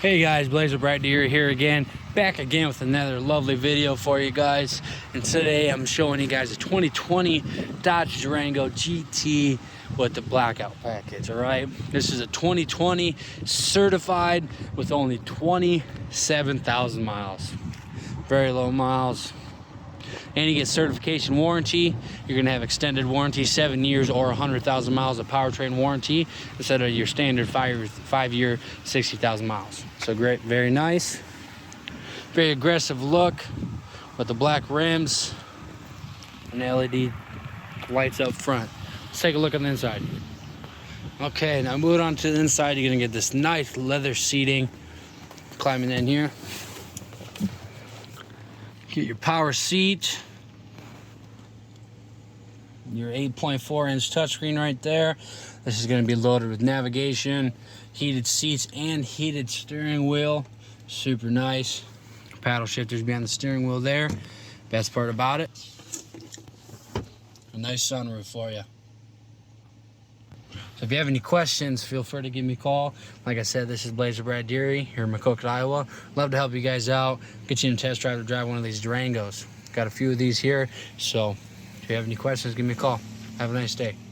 Hey guys, Blazer Bright Deer here again, back again with another lovely video for you guys. And today I'm showing you guys a 2020 Dodge Durango GT with the blackout package. All right, this is a 2020 certified with only 27,000 miles, very low miles. And you get certification warranty. You're gonna have extended warranty, 7 years or 100,000 miles of powertrain warranty instead of your standard 5-year 60,000 miles. So great, very nice, very aggressive look with the black rims and LED lights up front. Let's take a look on the inside. Okay, now moving on to the inside, you're gonna get this nice leather seating. Climbing in here. Get your power seat, your 8.4-inch touchscreen right there. This is going to be loaded with navigation, heated seats, and heated steering wheel. Super nice. Paddle shifters behind the steering wheel there. Best part about it, a nice sunroof for you. So if you have any questions, feel free to give me a call. Like I said, this is Blazer Brad Deary here in McCook, Iowa. Love to help you guys out, get you in a test drive to drive one of these Durangos. Got a few of these here, so if you have any questions, give me a call. Have a nice day.